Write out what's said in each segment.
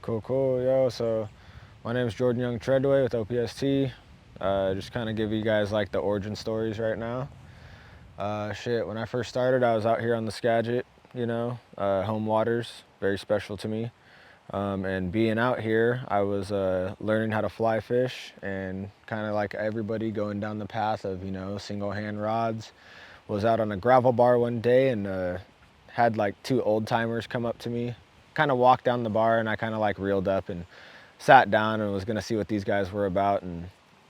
Cool, yo. So my name is Jordan Young-Treadway with OPST. Just kind of give you guys like the origin stories right now. When I first started, I was out here on the Skagit, home waters, very special to me. And being out here, I was learning how to fly fish and kind of like everybody going down the path of, single hand rods. Was out on a gravel bar one day and had like two old timers come up to me, kind of walked down the bar, and I kind of like reeled up and sat down and was gonna see what these guys were about, and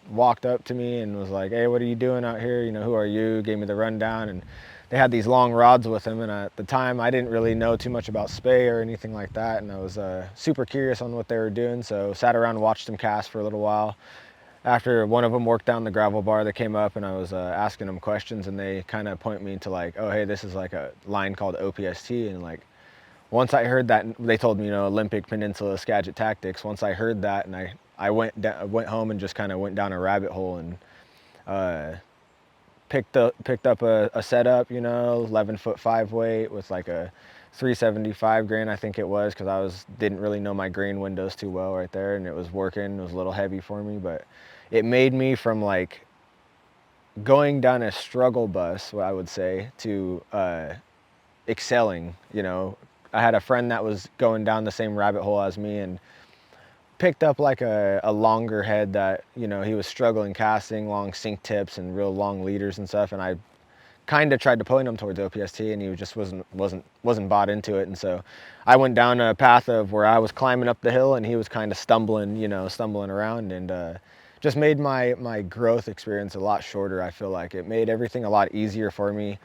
walked up to me and was like, "Hey, what are you doing out here? Who are you?" Gave me the rundown, and they had these long rods with them, and at the time I didn't really know too much about spay or anything like that, and I was super curious on what they were doing, so sat around and watched them cast for a little while. After one of them worked down the gravel bar, they came up and I was asking them questions, and they kind of point me to like, "Oh, hey, this is like a line called OPST," and like once I heard that, they told me, Olympic Peninsula Skagit Tactics. Once I heard that, and I went home and just kind of went down a rabbit hole and uh, picked up a setup, 11-foot 5 weight with like a 375 grain, I think it was, because didn't really know my grain windows too well right there, and it was working. It was a little heavy for me, but it made me from like going down a struggle bus, what I would say, to excelling. I had a friend that was going down the same rabbit hole as me and picked up like a longer head that, he was struggling casting, long sink tips and real long leaders and stuff, and I kind of tried to point him towards OPST, and he just wasn't bought into it. And so I went down a path of where I was climbing up the hill and he was kind of stumbling around, and just made my growth experience a lot shorter. I feel like it made everything a lot easier for me.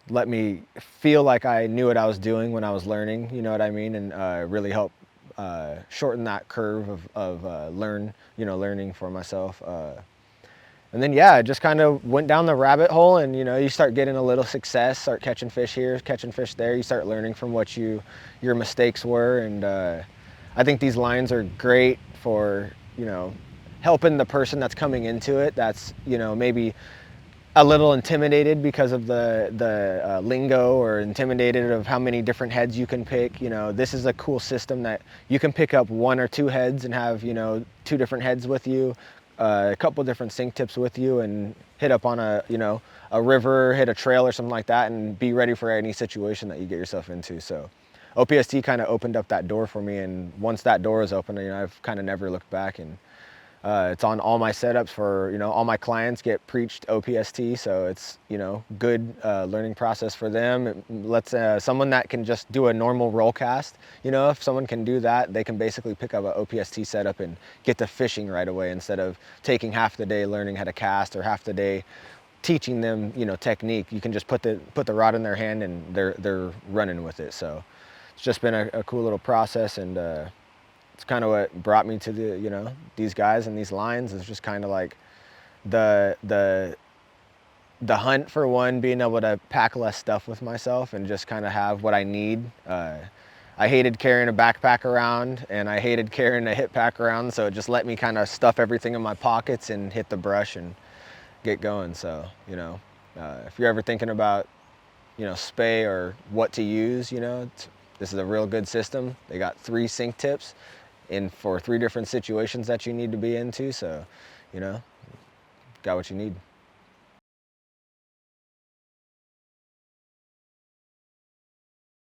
Let me feel like I knew what I was doing when I was learning, you know what I mean, and really help shorten that curve of learning for myself. And then, yeah, I just kind of went down the rabbit hole, and, you start getting a little success, start catching fish here, catching fish there. You start learning from what your mistakes were. And I think these lines are great for, helping the person that's coming into it that's, maybe a little intimidated because of the lingo, or intimidated of how many different heads you can pick. This is a cool system that you can pick up one or two heads and have, two different heads with you, a couple different sink tips with you, and hit up on a river, hit a trail or something like that, and be ready for any situation that you get yourself into. So OPST kind of opened up that door for me, and once that door was open, I've kind of never looked back. And it's on all my setups for, all my clients get preached OPST, so it's, good learning process for them. Let's someone that can just do a normal roll cast, if someone can do that, they can basically pick up an OPST setup and get to fishing right away, instead of taking half the day learning how to cast or half the day teaching them, technique. You can just put the rod in their hand and they're running with it. So it's just been a cool little process, and it's kind of what brought me to these guys and these lines. Is just kind of like the hunt for one, being able to pack less stuff with myself and just kind of have what I need. I hated carrying a backpack around, and I hated carrying a hip pack around, so it just let me kind of stuff everything in my pockets and hit the brush and get going. So if you're ever thinking about spay or what to use, this is a real good system. They got 3 sink tips for 3 different situations that you need to be into, so got what you need.